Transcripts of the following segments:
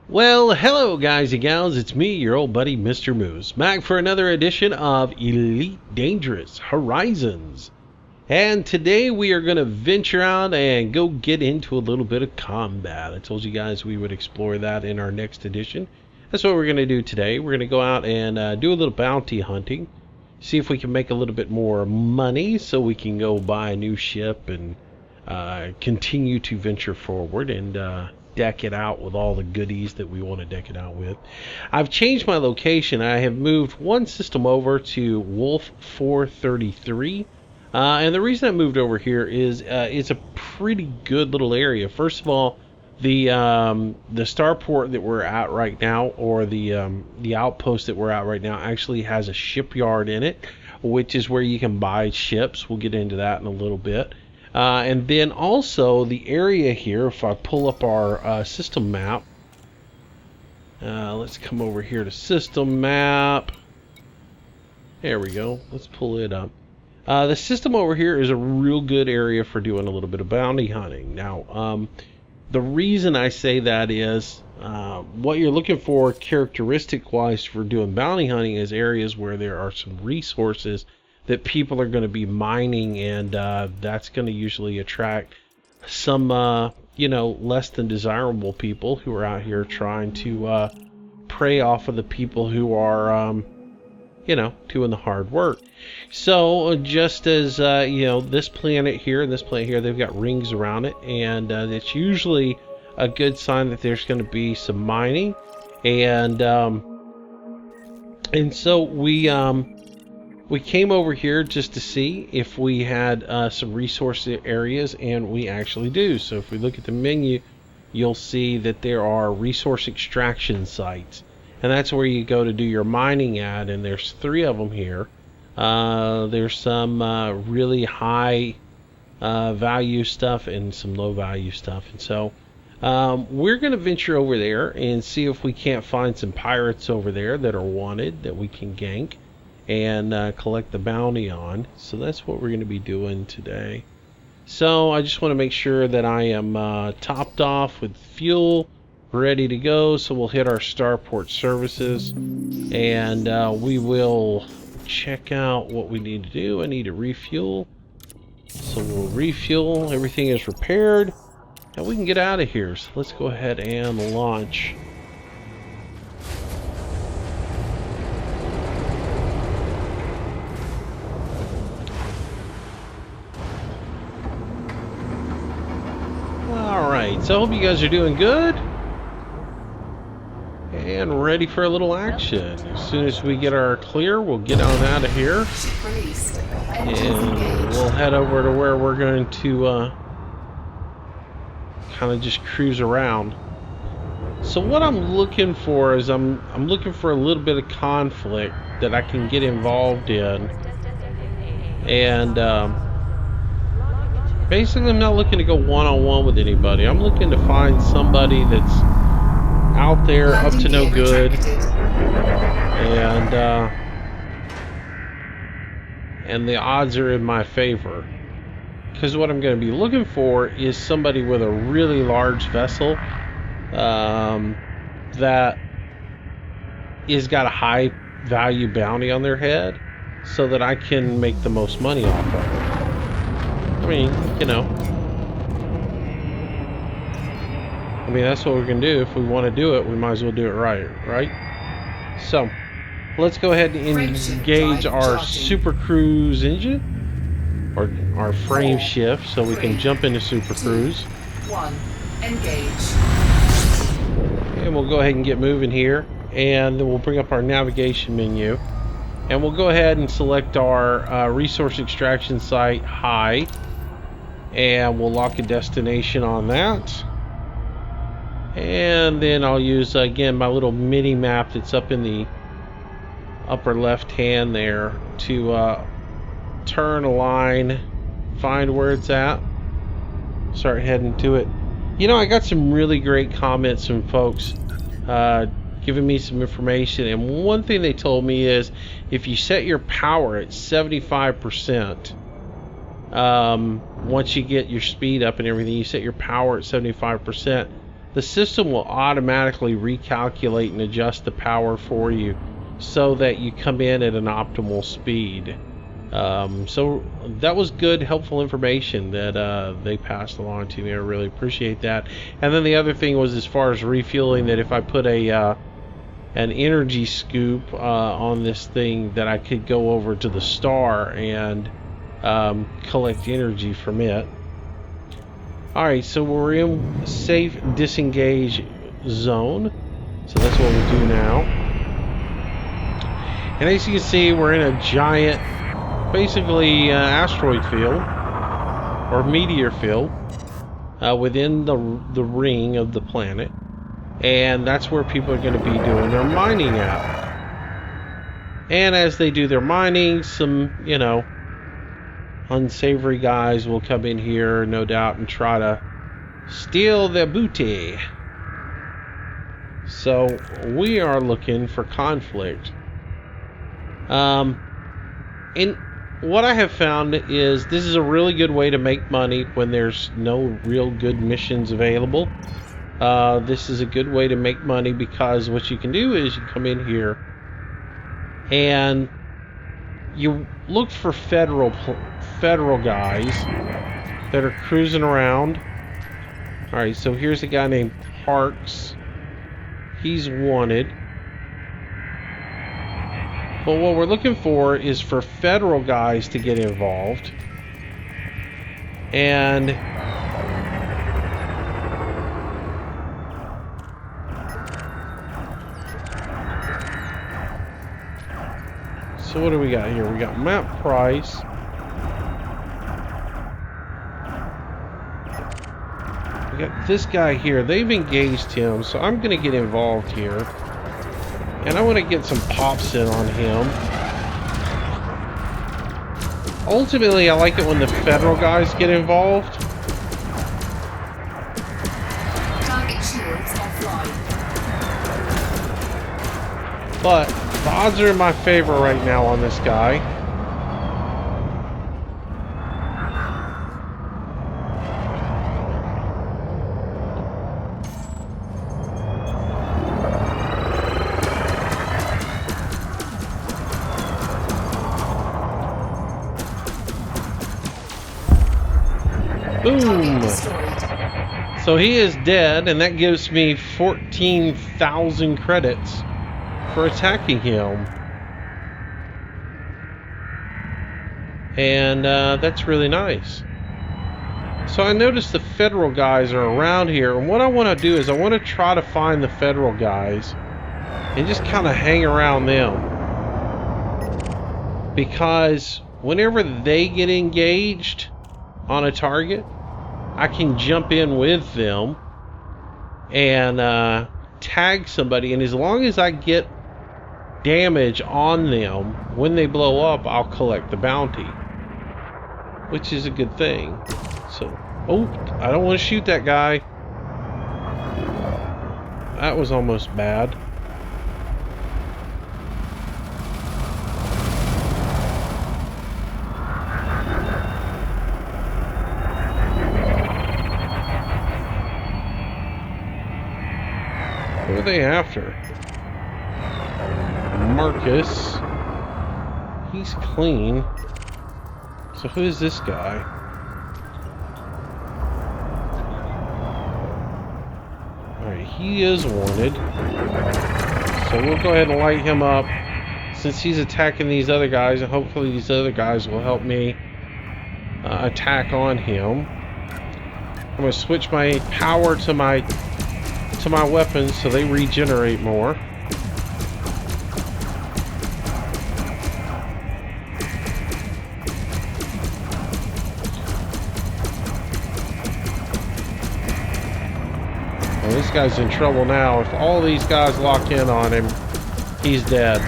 Well, hello guys and gals, it's me, your old buddy Mr. Moose, back for another edition of Elite Dangerous Horizons. And today we are going to venture out and go get into a little bit of combat. I told you guys we would explore that in our next edition. That's what we're going to do today. We're going to go out and do a little bounty hunting, see if we can make a little bit more money so we can go buy a new ship and continue to venture forward and deck it out with all the goodies that we want to deck it out with. I've changed my location. I have moved one system over to Wolf 433. And the reason I moved over here is it's a pretty good little area. First of all, the starport that we're at right now, or the outpost that we're at right now, actually has a shipyard in it, which is where you can buy ships. We'll get into that in a little bit. And then also the area here, if I pull up our system map, let's come over here to system map. There we go. Let's pull it up. The system over here is a real good area for doing a little bit of bounty hunting. Now, the reason I say that is what you're looking for characteristic-wise for doing bounty hunting is areas where there are some resources that people are going to be mining, and that's going to usually attract some, less than desirable people who are out here trying to prey off of the people who are, doing the hard work. So just as, this planet here and this planet here, they've got rings around it, and it's usually a good sign that there's going to be some mining, and so we came over here just to see if we had some resource areas, and we actually do. So if we look at the menu, you'll see that there are resource extraction sites, and that's where you go to do your mining at, and there's 3 of them here. There's some really high value stuff and some low value stuff, and so we're going to venture over there and see if we can't find some pirates over there that are wanted that we can gank and collect the bounty on. So that's what we're going to be doing today. So I just want to make sure that I am topped off with fuel, ready to go. So we'll hit our starport services, and we will check out what we need to do. I need to refuel, so we'll refuel. Everything is repaired, and we can get out of here. So let's go ahead and launch. So I hope you guys are doing good and ready for a little action. As soon as we get our clear, we'll get on out of here, and we'll head over to where we're going to kind of just cruise around. So what I'm looking for is I'm looking for a little bit of conflict that I can get involved in, and basically, I'm not looking to go one-on-one with anybody. I'm looking to find somebody that's out there up to no good, and the odds are in my favor. Because what I'm going to be looking for is somebody with a really large vessel that has got a high value bounty on their head, so that I can make the most money off of it. I mean, that's what we're going to do. If we want to do it, we might as well do it right? So, let's go ahead and engage our Super Cruise engine, or our frame shift, so we can jump into Super Cruise. 1, engage. And we'll go ahead and get moving here, and then we'll bring up our navigation menu, and we'll go ahead and select our resource extraction site high, and we'll lock a destination on that. And then I'll use again my little mini map that's up in the upper left hand there to turn a line, find where it's at, start heading to it. I got some really great comments from folks giving me some information, and one thing they told me is if you set your power at 75%, once you get your speed up and everything, you set your power at 75%, the system will automatically recalculate and adjust the power for you so that you come in at an optimal speed. So that was good, helpful information that they passed along to me. I really appreciate that. And then the other thing was, as far as refueling, that if I put an energy scoop on this thing, that I could go over to the star and collect energy from it. Alright, so we're in safe disengage zone. So that's what we'll do now. And as you can see, we're in a giant, basically asteroid field or meteor field within the ring of the planet, and that's where people are going to be doing their mining at. And as they do their mining, some unsavory guys will come in here, no doubt, and try to steal their booty. So we are looking for conflict. And what I have found is this is a really good way to make money when there's no real good missions available. This is a good way to make money because what you can do is you come in here and you look for federal guys that are cruising around. Alright, so here's a guy named Parks. He's wanted. But what we're looking for is for federal guys to get involved. And so what do we got here? We got Matt Price. We got this guy here. They've engaged him, so I'm going to get involved here. And I want to get some pops in on him. Ultimately, I like it when the federal guys get involved. Target shields offline. But the odds are in my favor right now on this guy. Boom! So he is dead, and that gives me 14,000 credits for attacking him. And that's really nice. So I noticed the federal guys are around here, and what I want to do is I want to try to find the federal guys and just kind of hang around them. Because whenever they get engaged on a target, I can jump in with them and tag somebody, and as long as I get damage on them when they blow up, I'll collect the bounty, which is a good thing. So, oh, I don't want to shoot that guy. That was almost bad. Who are they after? Marcus. He's clean. So who is this guy? Alright, he is wanted. So we'll go ahead and light him up since he's attacking these other guys, and hopefully these other guys will help me attack on him. I'm going to switch my power to my weapons so they regenerate more. Well, this guy's in trouble now. If all these guys lock in on him, he's dead.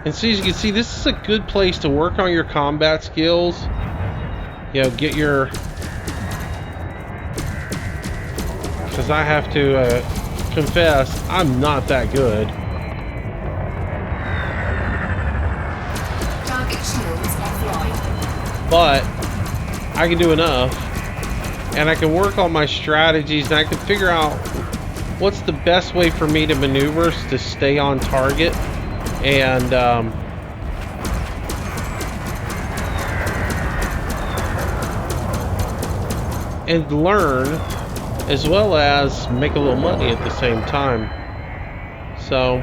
And so as you can see, this is a good place to work on your combat skills. You know, get your... Because I have to confess, I'm not that good. Target shields offline. But I can do enough and I can work on my strategies, and I can figure out what's the best way for me to maneuver to stay on target, and learn, as well as make a little money at the same time. So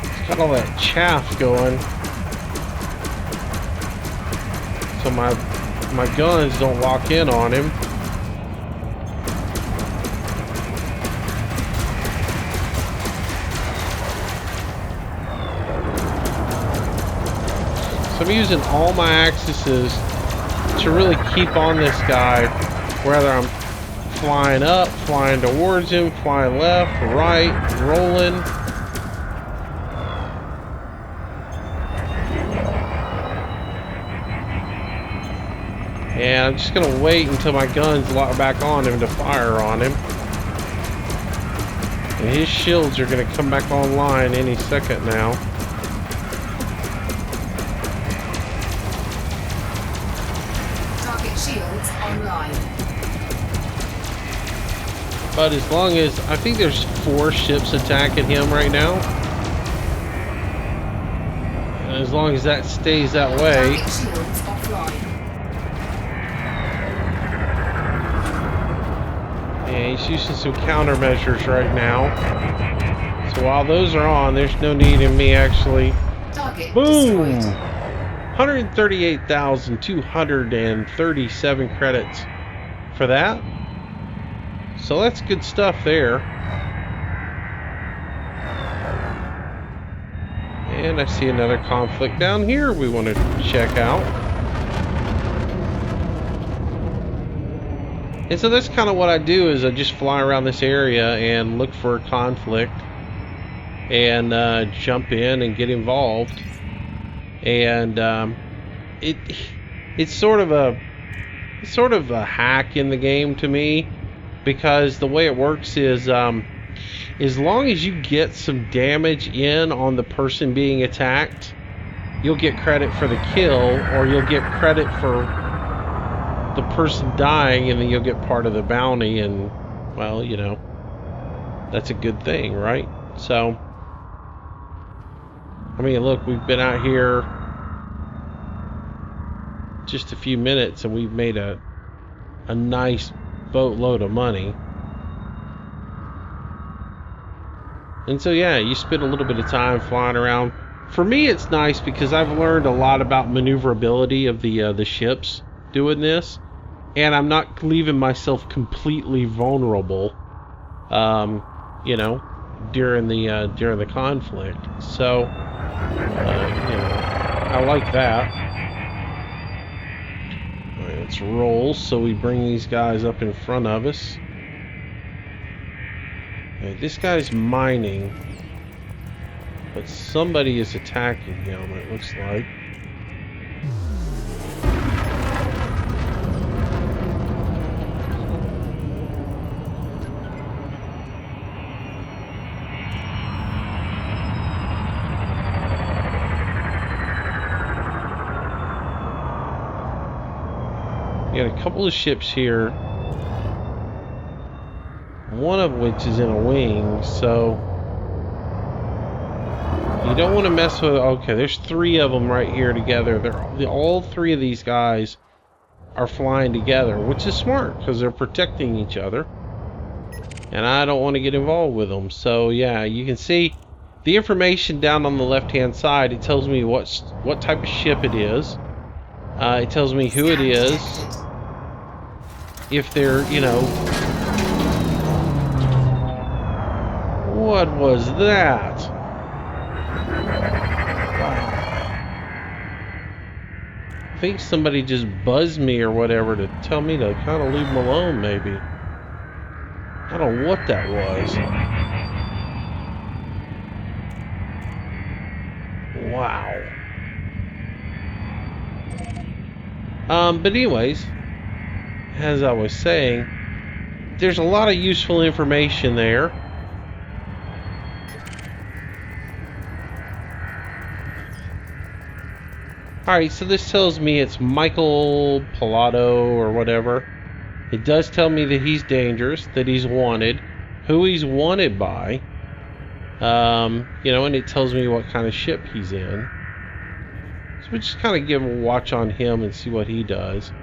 it's got all that chaff going, so my guns don't lock in on him. So I'm using all my axes to really keep on this guy, whether I'm flying up, flying towards him, flying left, right, rolling. And I'm just going to wait until my guns lock back on him to fire on him. And his shields are going to come back online any second now. Target shields online. But as long as, I think there's 4 ships attacking him right now. And as long as that stays that way. Target shields offline. And he's using some countermeasures right now. So while those are on, there's no need in me actually. Target Boom! destroyed. 138,237 credits for that. So that's good stuff there. And I see another conflict down here we want to check out. And so that's kind of what I do, is I just fly around this area and look for a conflict and jump in and get involved. And it's sort of a hack in the game to me, because the way it works is as long as you get some damage in on the person being attacked, you'll get credit for the kill, or you'll get credit for the person dying, and then you'll get part of the bounty. And well, you know, that's a good thing, right? So I mean, look, we've been out here just a few minutes and we've made a nice boatload of money. And so yeah, you spend a little bit of time flying around. For me, it's nice because I've learned a lot about maneuverability of the ships doing this, and I'm not leaving myself completely vulnerable, you know, during the conflict. So, you know, I like that. All right, let's roll. So we bring these guys up in front of us. Okay, this guy's mining, but somebody is attacking him, it looks like. You got a couple of ships here, one of which is in a wing, so you don't want to mess with. Okay, there's 3 of them right here together. All 3 of these guys are flying together, which is smart because they're protecting each other, and I don't want to get involved with them. So yeah, you can see the information down on the left hand side. It tells me what type of ship it is. It tells me who it is, if they're, you know. What was that? I think somebody just buzzed me or whatever to tell me to kind of leave them alone, maybe. I don't know what that was. Wow. But anyways, as I was saying, there's a lot of useful information there. Alright, so this tells me it's Michael Pilato or whatever. It does tell me that he's dangerous, that he's wanted, who he's wanted by. You know, and it tells me what kind of ship he's in. So we just kind of give a watch on him and see what he does.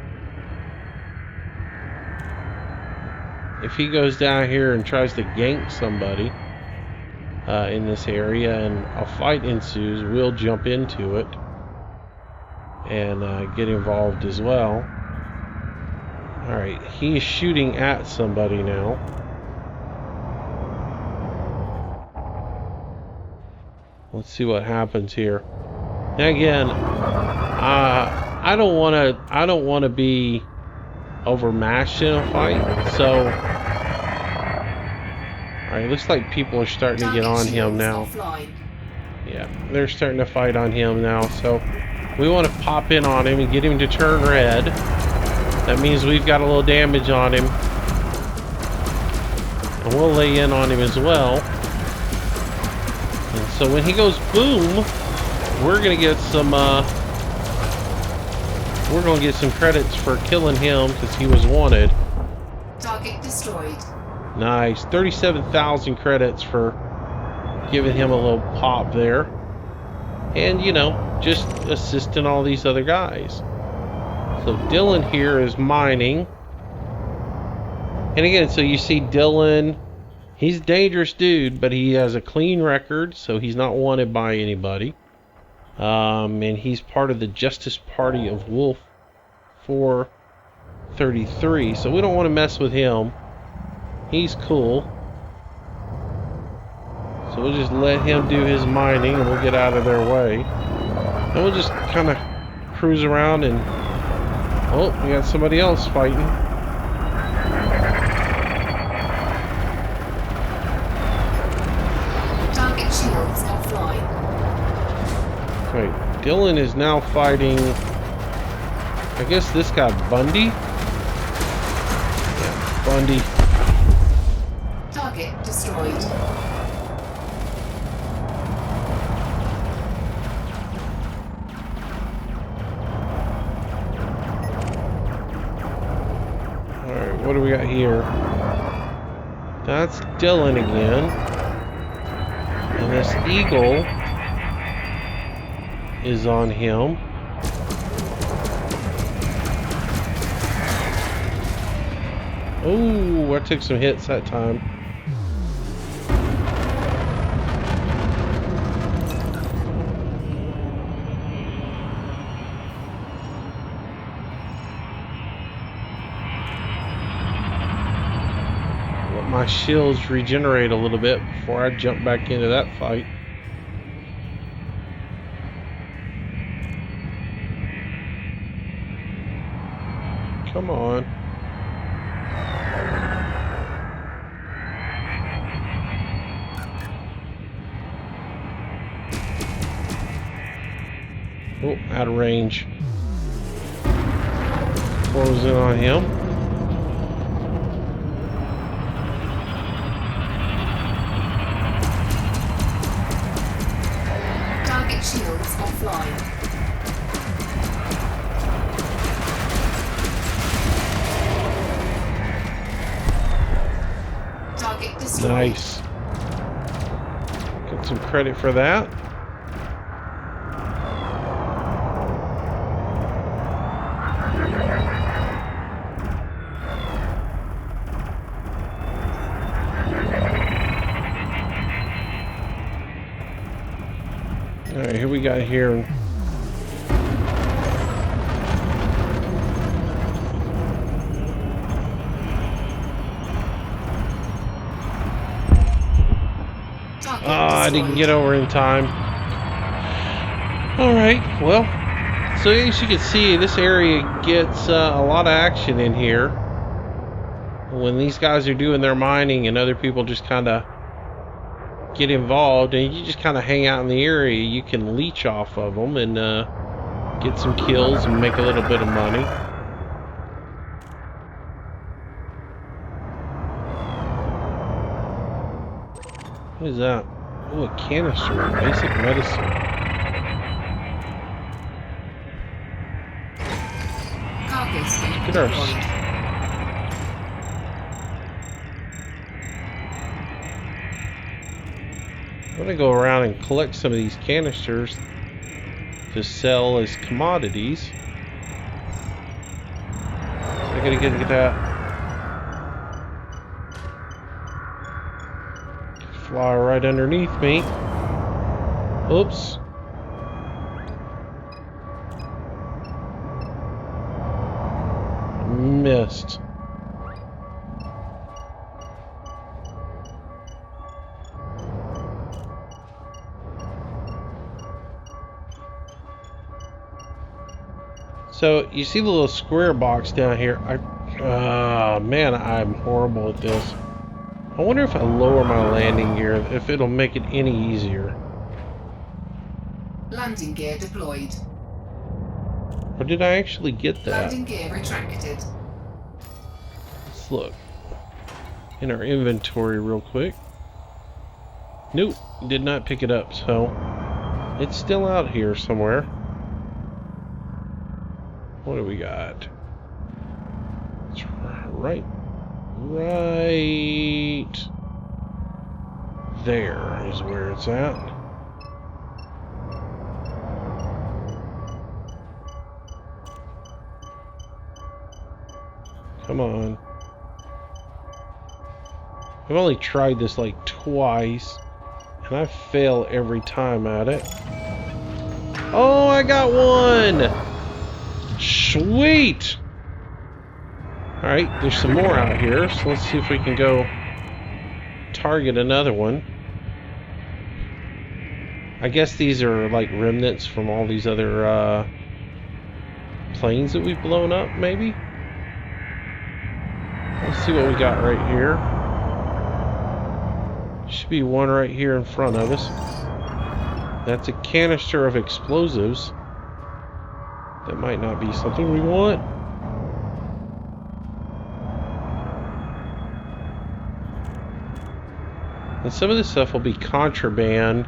If he goes down here and tries to gank somebody in this area and a fight ensues, we'll jump into it and get involved as well. Alright, he's shooting at somebody now. Let's see what happens here. Now again, I don't want to be overmatched in a fight. So, alright, looks like people are starting to get on him now. Yeah, they're starting to fight on him now. So, we want to pop in on him and get him to turn red. That means we've got a little damage on him. And we'll lay in on him as well. And so when he goes boom, we're gonna get some credits for killing him because he was wanted. Target destroyed. Nice. 37,000 credits for giving him a little pop there. And, you know, just assisting all these other guys. So Dylan here is mining. And again, so you see Dylan, he's a dangerous dude, but he has a clean record, so he's not wanted by anybody. And he's part of the Justice Party of Wolf 433, so we don't want to mess with him. He's cool. So we'll just let him do his mining and we'll get out of their way. And we'll just kind of cruise around and... Oh, we got somebody else fighting. Target shields offline. Wait, Dylan is now fighting... I guess this guy, Bundy? Yeah, Bundy. Target destroyed. Alright, what do we got here? That's Dylan again. And this eagle is on him. Oh, I took some hits that time. Let my shields regenerate a little bit before I jump back into that fight. Come on. Oh, out of range. Close in on him. Target shields offline. Target destroyed. Nice. Get some credit for that. Alright, here we got here. I didn't get over in time. Alright, well, so as you can see, this area gets a lot of action in here. When these guys are doing their mining and other people just kind of get involved and you just kind of hang out in the area, you can leech off of them and get some kills and make a little bit of money. What is that? Oh, a canister of basic medicine. Deployed. I'm gonna go around and collect some of these canisters to sell as commodities. So I gotta get that. Fly right underneath me. Oops. Missed. So you see the little square box down here. Man, I'm horrible at this. I wonder if I lower my landing gear, if it'll make it any easier. Landing gear deployed. Or did I actually get that? Landing gear retracted. Let's look in our inventory real quick. Nope, did not pick it up, so it's still out here somewhere. What do we got? It's right there is where it's at. Come on. I've only tried this like twice, and I fail every time at it. Oh, I got one! Sweet! Alright, there's some more out here, so let's see if we can go target another one. I guess these are like remnants from all these other planes that we've blown up, maybe? Let's see what we got right here. Should be one right here in front of us. That's a canister of explosives. That might not be something we want. And some of this stuff will be contraband.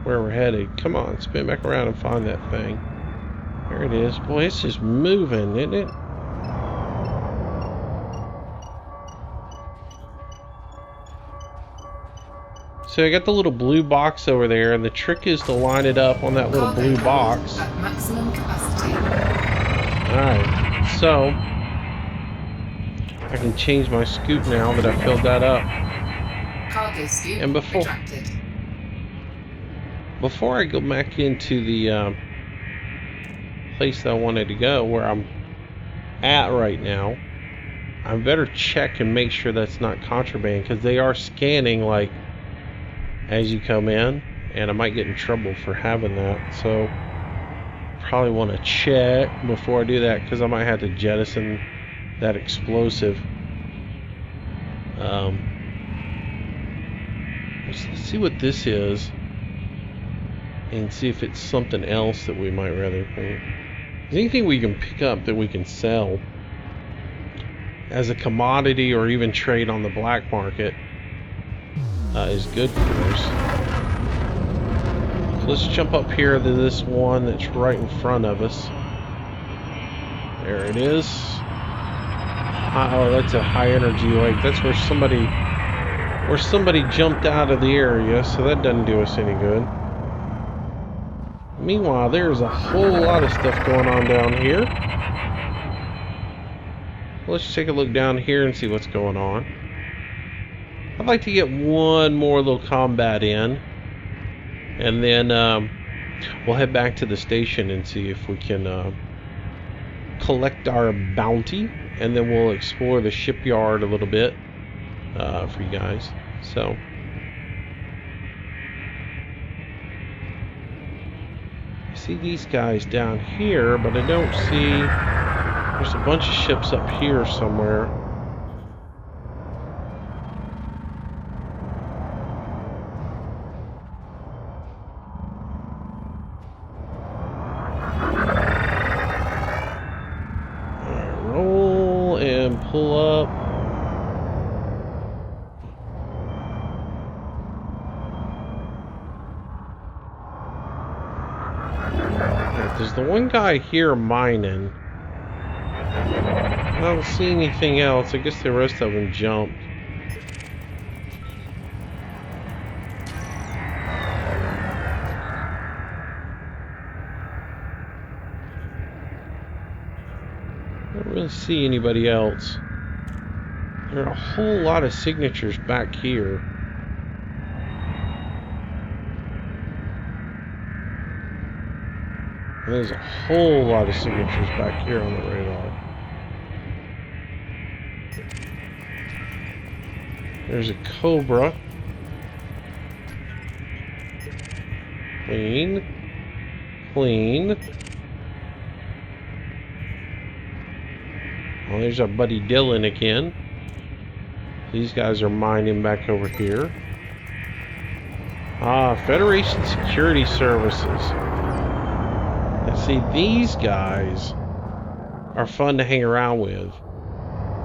Where we're headed. Come on, spin back around and find that thing. There it is. Boy, it's just moving, isn't it? So I got the little blue box over there, and the trick is to line it up on that little blue box. At maximum capacity. Alright, so I can change my scoop now that I filled that up. Cargo scoop And retracted. Before I go back into the place that I wanted to go, where I'm at right now, I better check and make sure that's not contraband, because they are scanning like as you come in, and I might get in trouble for having that. So probably want to check before I do that, because I might have to jettison that explosive. Let's see what this is and see if it's something else that we might rather think. Is anything we can pick up that we can sell as a commodity or even trade on the black market is good for us. So let's jump up here to this one that's right in front of us. There it is. Oh, that's a high energy lake. That's where somebody jumped out of the area, so that doesn't do us any good. Meanwhile, there's a whole lot of stuff going on down here. Let's take a look down here and see what's going on. I'd like to get one more little combat in, and then we'll head back to the station and see if we can collect our bounty, and then we'll explore the shipyard a little bit for you guys. So I see these guys down here, but I don't see. There's a bunch of ships up here somewhere. Roll and pull up. There's the one guy here mining. I don't see anything else. I guess the rest of them jumped. I don't really see anybody else. There are a whole lot of signatures back here. There's a whole lot of signatures back here on the radar. There's a Cobra. Clean. Clean. Well, there's our buddy Dylan again. These guys are mining back over here. Ah, Federation Security Services. Now see, these guys are fun to hang around with.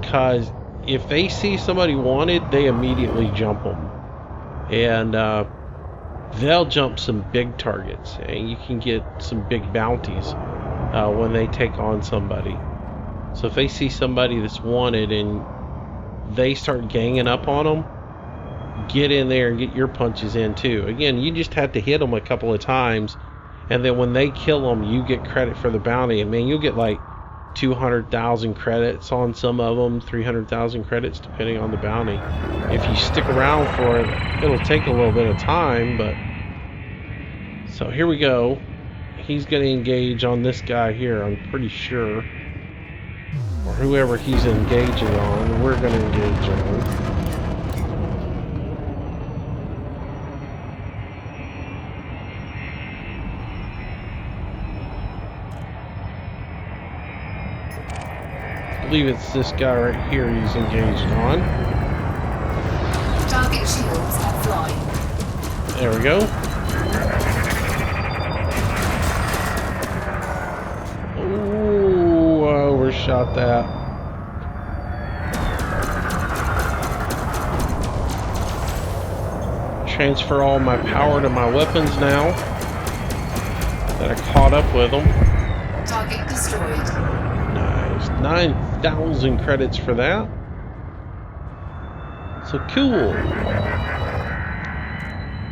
Because if they see somebody wanted, they immediately jump them. And they'll jump some big targets. And you can get some big bounties when they take on somebody. So if they see somebody that's wanted and they start ganging up on them, get in there and get your punches in too. Again, you just have to hit them a couple of times, and then when they kill them, you get credit for the bounty. And man, you'll get like 200,000 credits on some of them, 300,000 credits depending on the bounty. If you stick around for it, it'll take a little bit of time, but... So here we go. He's going to engage on this guy here, I'm pretty sure. Or whoever he's engaging on, we're going to engage on. I believe it's this guy right here he's engaged on. Target shields offline. There we go. Ooh, I overshot that. Transfer all my power to my weapons now that I caught up with them. Target destroyed. Nice. 9,000 credits for that. So cool.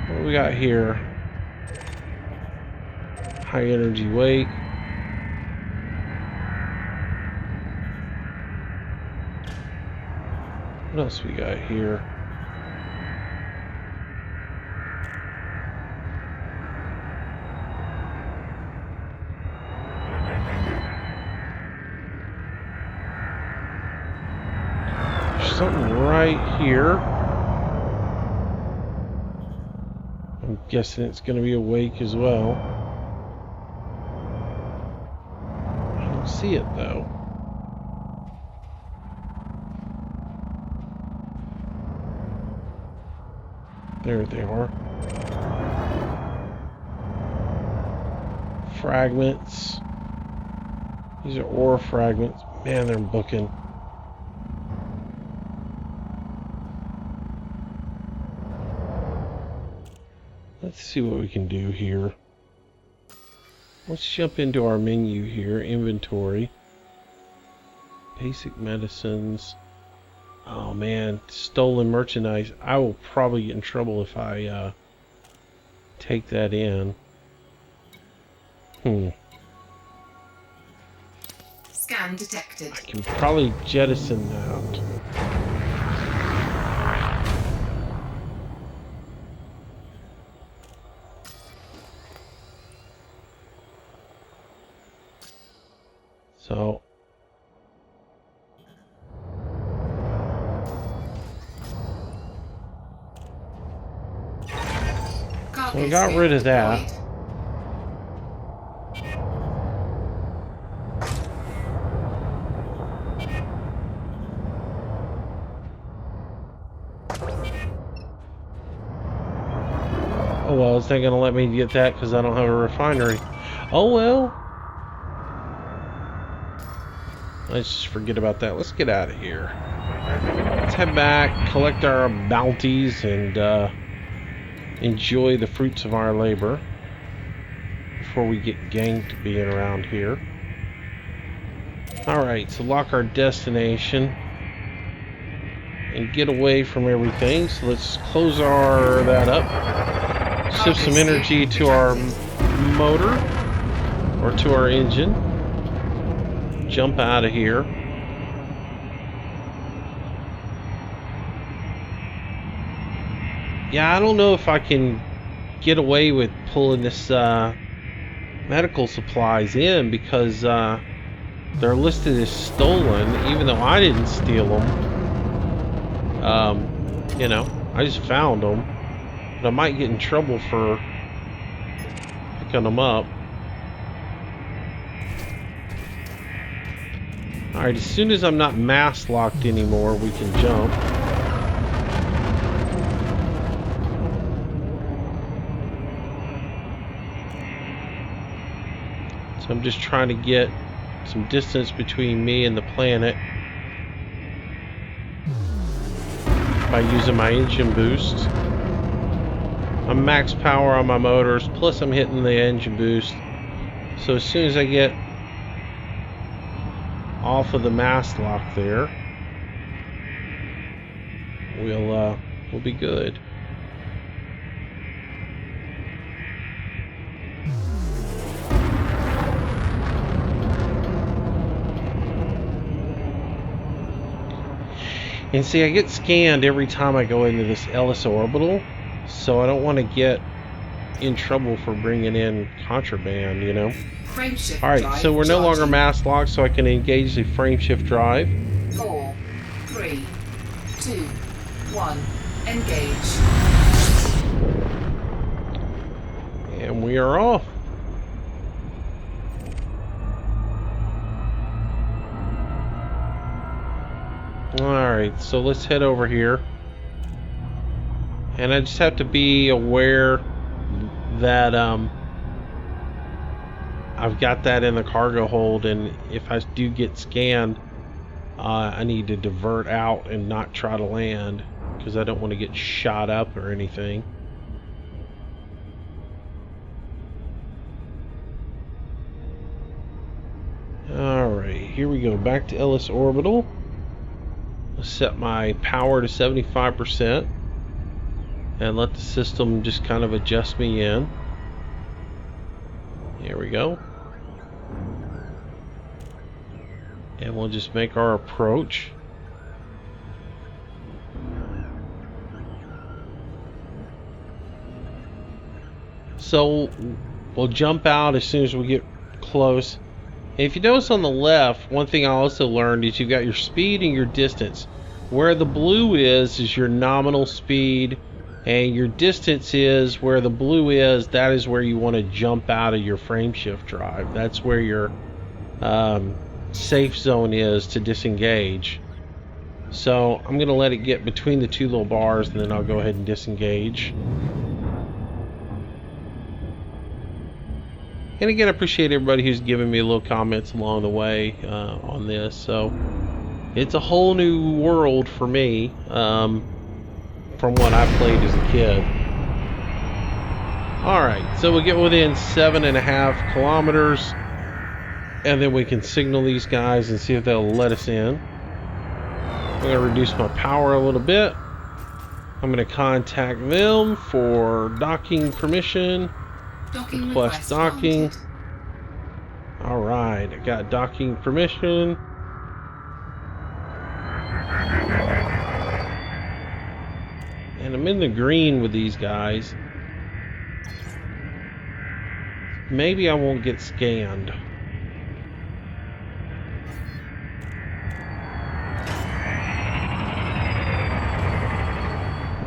What do we got here? High energy wake. What else we got here? There's something right here. I'm guessing it's going to be awake as well. I don't see it though. There they are. Fragments. These are ore fragments. Man, they're booking. Let's see what we can do here. Let's jump into our menu here. Inventory. Basic medicines. Oh man, stolen merchandise. I will probably get in trouble if I take that in. Scan detected. I can probably jettison that. So we got rid of that. Oh well, it's not gonna let me get that because I don't have a refinery. Oh well. Let's just forget about that. Let's get out of here. Let's head back, collect our bounties, and enjoy the fruits of our labor. before we get ganked being around here. Alright, so lock our destination and get away from everything. So let's close that up. Shift some energy to our motor or to our engine. Jump out of here. Yeah, I don't know if I can get away with pulling this medical supplies in because they're listed as stolen, even though I didn't steal them. You know, I just found them, but I might get in trouble for picking them up. Alright, as soon as I'm not mass locked anymore, we can jump. So I'm just trying to get some distance between me and the planet by using my engine boost. I'm max power on my motors, plus I'm hitting the engine boost. So as soon as I get off of the mast lock there, we'll be good. And see, I get scanned every time I go into this Ellis orbital, so I don't want to get in trouble for bringing in contraband, you know? Alright, so we're no longer mass locked, so I can engage the frame shift drive. 4, 3, 2, 1, engage. And we are off. Alright, so let's head over here. And I just have to be aware that I've got that in the cargo hold, and if I do get scanned, I need to divert out and not try to land because I don't want to get shot up or anything. Alright, here we go. Back to Ellis Orbital. Let's set my power to 75% and let the system just kind of adjust me in. Here we go. And we'll just make our approach. So we'll jump out as soon as we get close. And if you notice on the left, one thing I also learned is you've got your speed and your distance. Where the blue is your nominal speed, and your distance is where the blue is. That is where you want to jump out of your frame shift drive. That's where your safe zone is to disengage. So I'm going to let it get between the two little bars, and then I'll go ahead and disengage. And again, I appreciate everybody who's giving me little comments along the way on this. So it's a whole new world for me from what I played as a kid. Alright, so we get within 7.5 kilometers, and then we can signal these guys and see if they'll let us in. I'm going to reduce my power a little bit. I'm going to contact them for docking permission. Request docking. Alright, I got docking permission. And I'm in the green with these guys. Maybe I won't get scanned.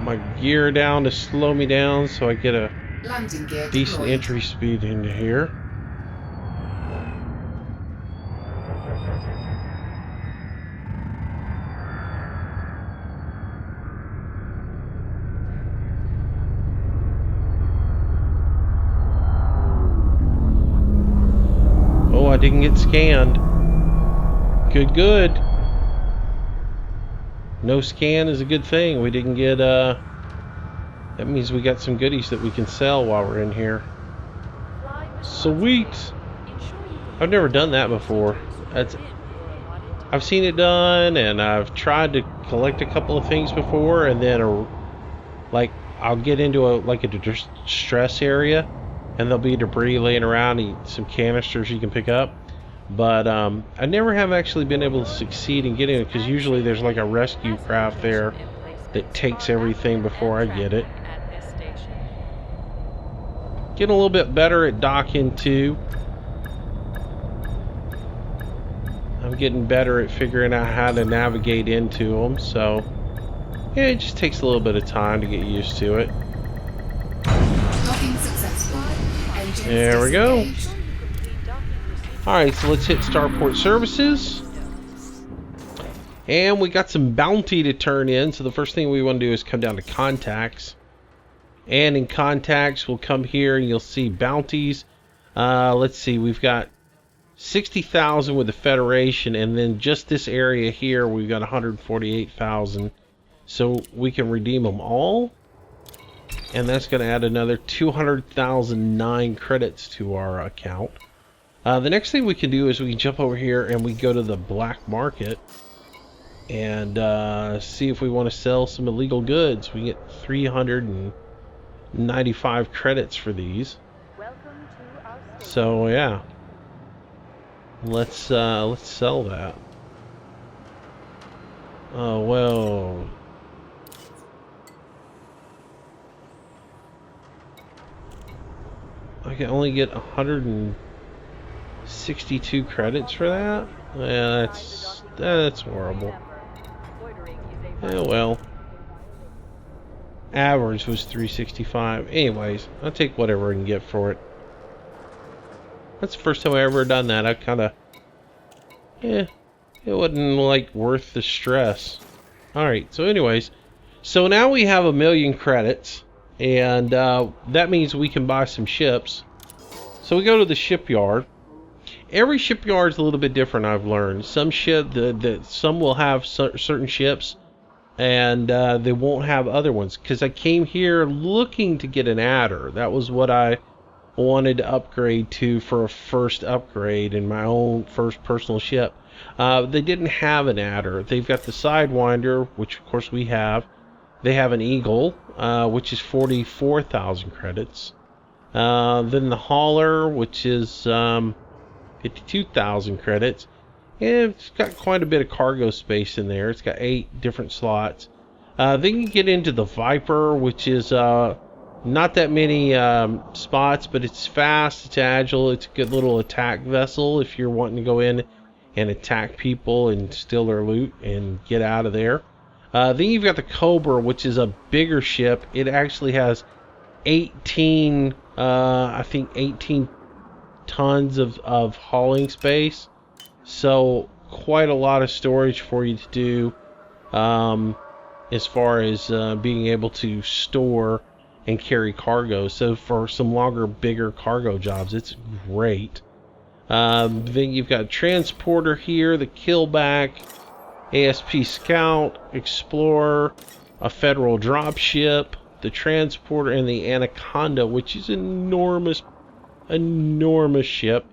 My gear down to slow me down so I get a Landing gear decent deployed. entry speed into here. Oh, I didn't get scanned. Good, good. No scan is a good thing. We didn't get that means we got some goodies that we can sell while we're in here. Flying Sweet. I've never done that before. I've seen it done, and I've tried to collect a couple of things before, and then like I'll get into a distress area, and there'll be debris laying around, and some canisters you can pick up. But I never have actually been able to succeed in getting it, because usually there's like a rescue craft there that takes everything before I get it. Getting a little bit better at docking too. I'm getting better at figuring out how to navigate into them, so yeah, it just takes a little bit of time to get used to it. Docking successful. Engines There we go. disengaged. Alright, so let's hit Starport Services. And we got some bounty to turn in, so the first thing we want to do is come down to Contacts. And in Contacts, we'll come here and you'll see bounties. Let's see, we've got 60,000 with the Federation, and then just this area here, we've got 148,000. So we can redeem them all. And that's going to add another 200,009 credits to our account. The next thing we can do is we can jump over here and we go to the black market and see if we want to sell some illegal goods. We get 395 credits for these. So yeah, let's sell that. Oh well. I can only get 162 credits for that? Yeah, that's horrible. Yeah, well. Average was 365. Anyways, I'll take whatever I can get for it. That's the first time I ever done that. I kinda... it wasn't like worth the stress. Alright, so anyways. So now we have 1,000,000 credits. And that means we can buy some ships. So we go to the shipyard. Every shipyard is a little bit different, I've learned. Some some will have certain ships, and they won't have other ones. Because I came here looking to get an adder. That was what I wanted to upgrade to for a first upgrade in my own first personal ship. They didn't have an adder. They've got the Sidewinder, which of course we have. They have an Eagle, which is 44,000 credits. Then the Hauler, which is 52,000 credits. And it's got quite a bit of cargo space in there. It's got 8 different slots. Then you get into the Viper, which is not that many spots, but it's fast, it's agile, it's a good little attack vessel if you're wanting to go in and attack people and steal their loot and get out of there. Then you've got the Cobra, which is a bigger ship. It actually has 18 tons of hauling space. So quite a lot of storage for you to do as far as being able to store and carry cargo. So for some longer, bigger cargo jobs, it's great. Then you've got a transporter here, the Killback, ASP Scout, Explorer, a Federal dropship, the Transporter, and the Anaconda, which is an enormous ship.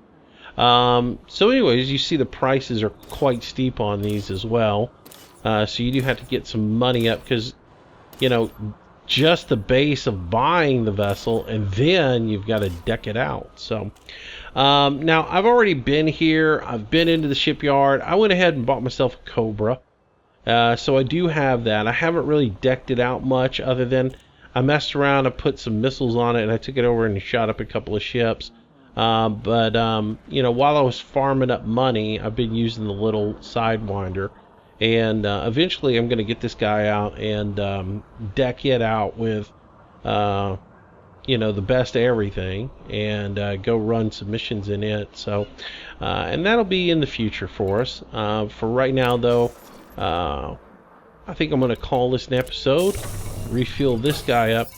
So anyways, you see the prices are quite steep on these as well. So you do have to get some money up, because, you know, just the base of buying the vessel, and then you've got to deck it out. So now I've already been here. I've been into the shipyard. I went ahead and bought myself a Cobra. So I do have that. I haven't really decked it out much, other than I messed around and put some missiles on it, and I took it over and shot up a couple of ships. But you know, while I was farming up money, I've been using the little Sidewinder. And eventually I'm going to get this guy out and deck it out with, you know, the best of everything, and go run some missions in it. So, and that'll be in the future for us. For right now, though, I think I'm going to call this an episode, refuel this guy up.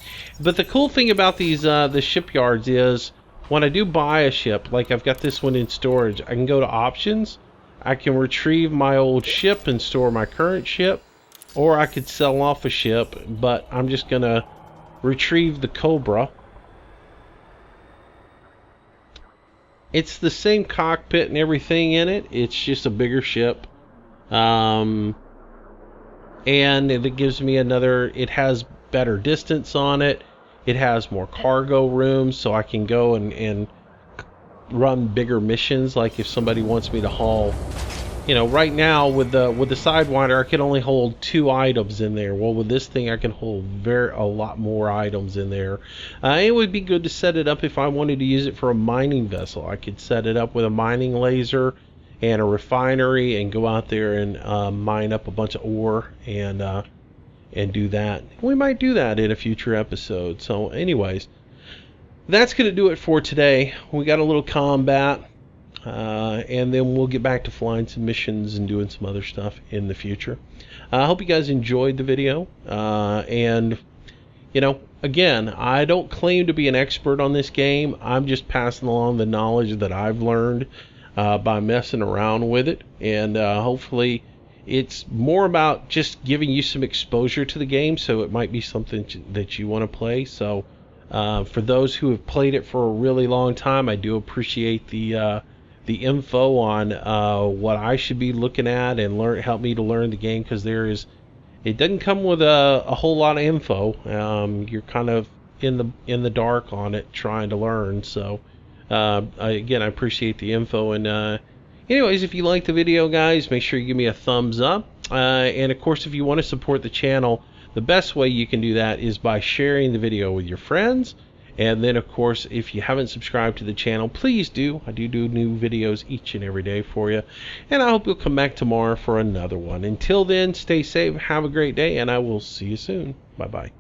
But the cool thing about these the shipyards is, when I do buy a ship, like I've got this one in storage, I can go to options. I can retrieve my old ship and store my current ship, or I could sell off a ship, but I'm just going to retrieve the Cobra. It's the same cockpit and everything in it. It's just a bigger ship. And it gives me another, it has better distance on it. It has more cargo room, so I can go and run bigger missions. Like if somebody wants me to haul, you know, right now with the Sidewinder, I can only hold 2 items in there. Well, with this thing, I can hold a lot more items in there. It would be good to set it up if I wanted to use it for a mining vessel. I could set it up with a mining laser and a refinery and go out there and mine up a bunch of ore and do that. We might do that in a future episode. So anyways, that's going to do it for today. We got a little combat, and then we'll get back to flying some missions and doing some other stuff in the future. I hope you guys enjoyed the video, and you know, again, I don't claim to be an expert on this game. I'm just passing along the knowledge that I've learned by messing around with it, and hopefully it's more about just giving you some exposure to the game, so it might be something that you want to play. So for those who have played it for a really long time, I do appreciate the info on what I should be looking at and help me to learn the game, because it doesn't come with a whole lot of info. You're kind of in the dark on it trying to learn. So again, I appreciate the info. And anyways, if you like the video, guys, make sure you give me a thumbs up. And of course, if you want to support the channel, the best way you can do that is by sharing the video with your friends. And then, of course, if you haven't subscribed to the channel, please do. I do new videos each and every day for you. And I hope you'll come back tomorrow for another one. Until then, stay safe, have a great day, and I will see you soon. Bye-bye.